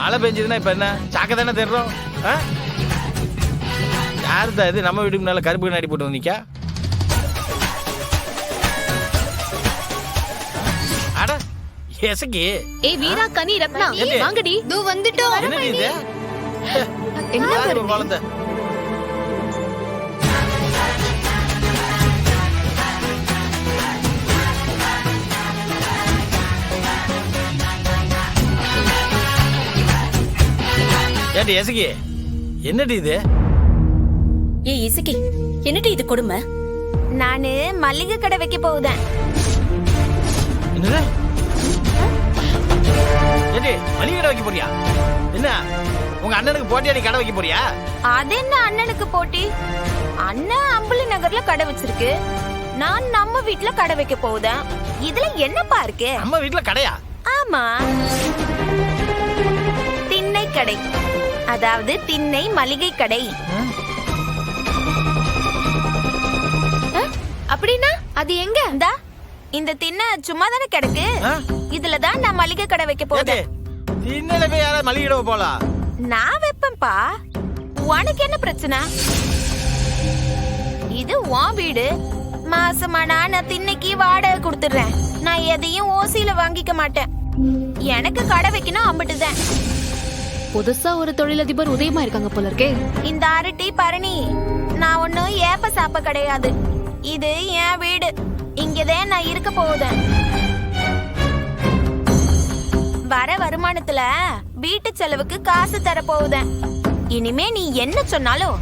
மழை பெஞ்சதுன்னா இப்ப என்ன சாக்க தானே தேடுறோம். யாருதா இது நம்ம வீட்டுக்கு முன்னால கருப்பு கண்ணாடி போட்டு வந்திக்கா? அட எசக்கி. ஏய் வீரா கனி ரத்னா வாங்கடி. தூ வந்துட்டோம். என்னடி இது? என்ன யாரு குழந்தை? ஏடி எசக்கி என்னடி இது? ஏய் இசக்கி என்னடி இது கொடுமை? நானு மல்லிகை கடை வைக்க போகுதேன். என்னது? ஏடி மளிகை கடை வைக்க போறியா? என்ன உங்க அண்ணனுக்கு போட்டியா நீ கடை வைக்க போறியா? அது என்ன அண்ணனுக்கு போட்டி? அண்ணன் அம்புலி நகர்ல கடை வச்சிருக்கு, நான் நம்ம வீட்ல கடை வைக்க போகுதேன். இதுல என்னப்பா இருக்கு? நம்ம வீட்டுல கடையா? ஆமா, திண்ணை கடை, அதாவது திண்ணை மளிகை கடை. அப்படின்னா அது எங்க? இந்த திண்ணை சும்மா தானே கிடக்கு, இதுலதான் நான் மளிகை கடை வைக்க போறேன். திண்ணையில போய் யாராவது மளிகை கடை போலாம்? நான் வைப்பேன்பா, உனக்கு என்ன பிரச்சனை? இது உன் வீடு, மாசமானா நான் திண்ணைக்கு வாடகை கொடுத்துடுறேன். நான் எதையும் ஓசியில வாங்கிக்க மாட்டேன். எனக்கு கடை வைக்கணும், அம்பிட்டுதான். புதுசா ஒரு தொழிலதிபர் உதயமா இருக்காங்க போல இருக்கே. இந்த அரட்டி பரணி, நான் ஒன்னும் ஏப்ப சாப்ப கிடையாது. இது என் வீடு, இங்கதான் நான் இருக்க போகுதேன். வர வருமானத்துல வீட்டு செலவுக்கு காசு தர போகுதேன். இனிமே நீ என்ன சொன்னாலும்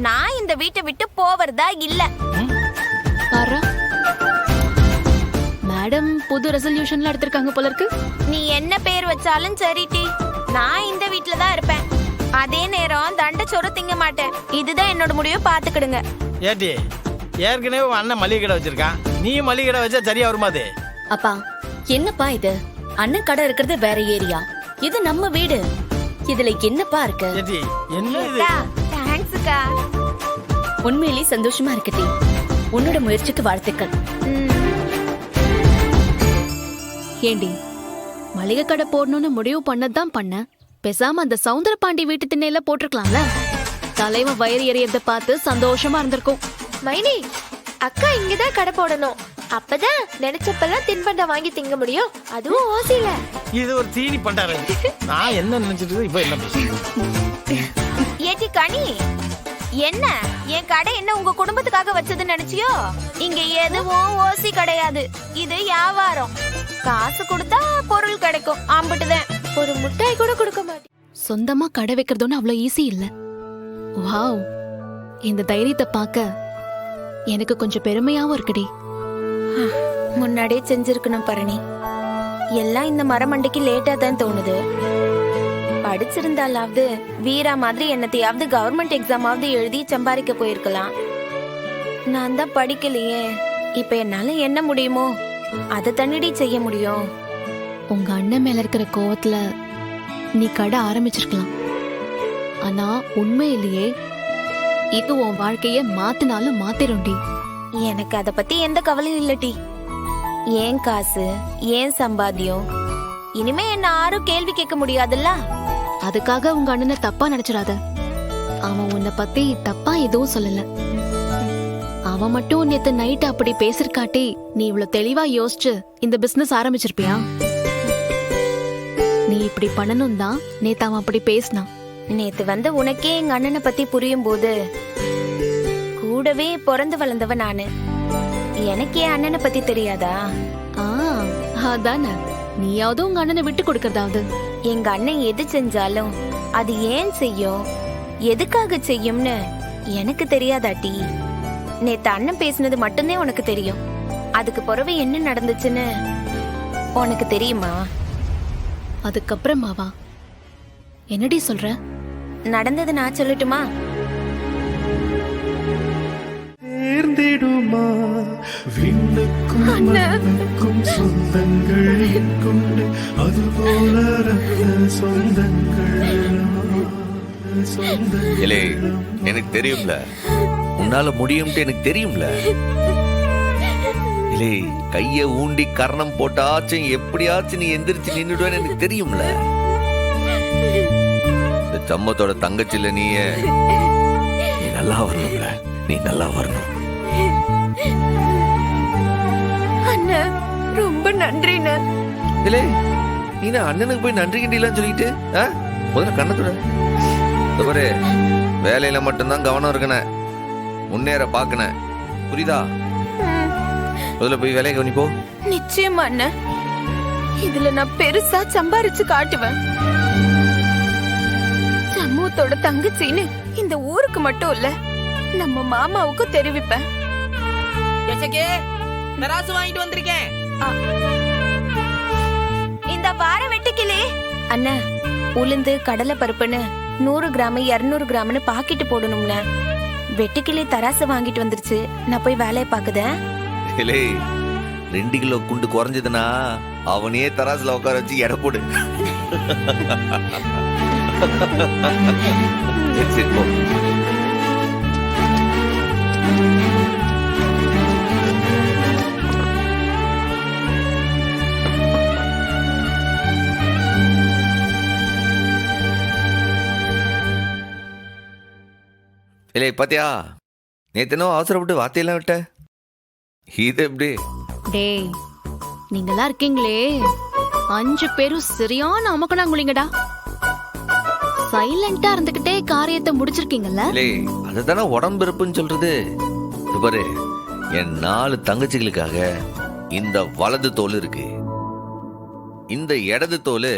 நான் இந்த வீட்டை விட்டு போவதா இல்ல. மேடம் புது ரெசல்யூஷன்ல எடுத்திருக்காங்க போல இருக்கு. நீ என்ன பேர் வச்சாலும் சரிடி, நான் இந்த வீட்ல தான் இருப்பேன். அதே நேரம் தண்டச்சோறு திங்க மாட்டேன். இதுதான் என்னோட முடிவு, பாத்துக்கிடுங்க. ஏடி ஏற்கனவே உன் அண்ணன் மளிகை கடை வச்சிருக்கான், நீ மளிகை கடை வச்சா சரியா வருமாது? அப்பா என்னப்பா இது? அண்ணன் கடை இருக்கிறது வேற ஏரியா, இது நம்ம வீடு. இதுல என்னப்பா இருக்கு? ஏடி என்ன இது? தேங்க்ஸ்க்கா. உண்மையிலேயே சந்தோஷமா இருக்குடி. உன்னோட முயற்சிக்கு வாழ்த்துக்கள். ஏண்டி மளிகை கடை போடணும்னு முடிவு பண்ணதான் பண்ண, பேசாம அந்த சவுந்தர பாண்டி வீட்டு திண்ணையில போட்டிருக்கலாம்ல. தலைவன் வயிறு எறியறத பார்த்து சந்தோஷமா இருந்திருக்கும். மைனி, அக்கா இங்கதான் கடை போடணும், அப்பதான் நினைச்சப்பெல்லாம் தின்பண்டம் வாங்கி திங்க முடியும், அதுவும் ஓசில. இது ஒரு தீனி பண்டாரு. நான் என்ன நினைச்சிட்டு இப்ப என்ன பேசுறேன்? ஏடி கனி, என்ன என் கடை என்ன உங்க குடும்பத்துக்காக வச்சதுன்னு நினைச்சியோ? இங்க எதுவும் ஓசி கிடையாது, இது வியாபாரம். காசு கொடுத்தா பொருள் கிடைக்கும், ஆம்பிட்டுதான். ஒரு முட்டாய் கூட கொடுக்க மாட்டேன். சொந்தமா கடை வைக்கிறதுன்னு அவ்வளவு ஈஸி இல்ல. வாவ், இந்த தைரியத்தை பார்க்க எனக்கு கொஞ்சம் பெருமையாவும் இருக்குடி. முன்னாடியே செஞ்சிருக்கணும் பரணி. எல்லாம் இந்த மரமண்டைக்கு லேட்டா தான் தோணுது. படிச்சிருந்தாலாவது வீரா மாதிரி என்னத்தையாவது கவர்மெண்ட் எக்ஸாமாவது எழுதி சம்பாதிக்க போயிருக்கலாம். நான் தான் படிக்கலையே. இப்ப என்னால என்ன முடியுமோ அதை தண்ணிடி செய்ய முடியும். உங்க அண்ணன் மேல இருக்கிற கோவத்துல நீ கடை ஆரம்பிச்சிருக்கலாம். ஆனா உண்மையிலேயே இது உன் வாழ்க்கைய மாத்தினாலும் மாத்திரும்டி. எனக்கு அத பத்தி எந்த கவலையும் இல்லடி. ஏன் காசு, ஏன் சம்பாத்தியம், இனிமே என்ன யாரும் கேள்வி கேட்க முடியாதுல்ல. அதுக்காக உங்க அண்ணனை தப்பா நினைச்சிடாத. அவன் உன்னை பத்தி தப்பா எதுவும் சொல்லல. அவன் மட்டும் நேத்து நைட் அப்படி பேசிருக்காட்டி நீ இவ்வளவு தெளிவா யோசிச்சு இந்த பிசினஸ் ஆரம்பிச்சிருப்பியா? நீ இப்படி பண்ணணும் தான் நேத்து அவன் அப்படி பேசினான். நேத்து வந்து உனக்கே எங்க அண்ணனை பத்தி புரியும் போது கூடவே பிறந்து வளர்ந்தவ நானு. எனக்கு என் அண்ணனை பத்தி தெரியாதா? அதானே, நீயாவது உங்க அண்ணனை விட்டு கொடுக்கறதாவது. எங்க அண்ணன் எது செஞ்சாலும் அது ஏன் செய்யும், எதுக்காக செய்யும்னு எனக்கு தெரியாதாட்டி? நேத்து அண்ணன் பேசினது மட்டும்தான் உனக்கு தெரியும். அதுக்கு பிறகு என்ன நடந்துச்சுன்னு உனக்கு தெரியுமா? அதுக்கப்புறமாவா? என்னடி சொல்ற? நடந்தது நான் சொல்லட்டுமா? சேர்ந்திடுமா விண்ணுக்கும் மண்ணுக்கும் சொந்தங்கள் கொண்டு அதுபோல சொந்தங்கள். இலே, எனக்கு தெரியும்ல உன்னால முடியும்ட்டு எனக்கு தெரியும்ல. இலே, கைய ஊண்டி கர்ணம் போட்டாச்சும் எப்படியாச்சும் நீ எந்திரிச்சு நின்னுடுவேன்னு எனக்கு தெரியும்ல. இந்த சம்மத்தோட தங்கச்சில நீ நல்லா வரணும்ல, நீ நல்லா வரணும். அண்ணா ரொம்ப நன்றிண்ண. இல்லே நீ அண்ணனுக்கு போய் நன்றி கிண்டிலாம் சொல்லிட்டு முதல்ல கண்ணத்துல பாரு, வேலையில மட்டும்தான் கவனம் இருக்கணும், முன்னேற பாக்கணும், புரியுதா? முதல்ல போய் வேலையை கவனிப்போ. நிச்சயமா அண்ணா, இதுல நான் பெருசா சம்பாரிச்சு காட்டுவேன். சமூகத்தோட தங்கச்சின்னு இந்த ஊருக்கு மட்டும் இல்ல, நம்ம மாமாவுக்கும் தெரிவிப்பேன். தராசு வாங்கிட்டு வந்திருக்கேன். இந்த வார வெட்டுக்கிளே அண்ணா, உளுந்து கடலை பருப்புன்னு 100 கிராம் 200 கிராம்னு பாக்கெட்டு போடணும்னா. வெட்டுக்கிளி தராசு வாங்கிட்டு வந்துருச்சு, நான் போய் வேலையை பாக்குதேன். இல்லே 2 கிலோ குண்டு குறைஞ்சதுன்னா அவனையே தராசுல உட்கார வச்சு எடை போடு. சரி, போ. இல்லை பாத்தியா, நேத்தனோ அவசரப்பட்டு வார்த்தையெல்லாம் விட்ட, இது எப்படி? டேய், நீங்களா இருக்கீங்களே 5 பேரும் சரியான அமக்கணாங்குளிங்கடா. சைலண்டா இருந்துகிட்டே காரியத்தை முடிச்சிருக்கீங்கல்ல. இல்லை அதுதானே உடம்பு இருப்புன்னு சொல்றது. இது பாரு, என் 4 தங்கச்சிகளுக்காக இந்த வலது தோல் இருக்கு, இந்த இடது தோல்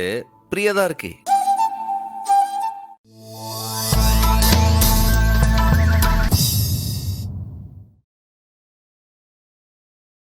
பிரியதா இருக்கு.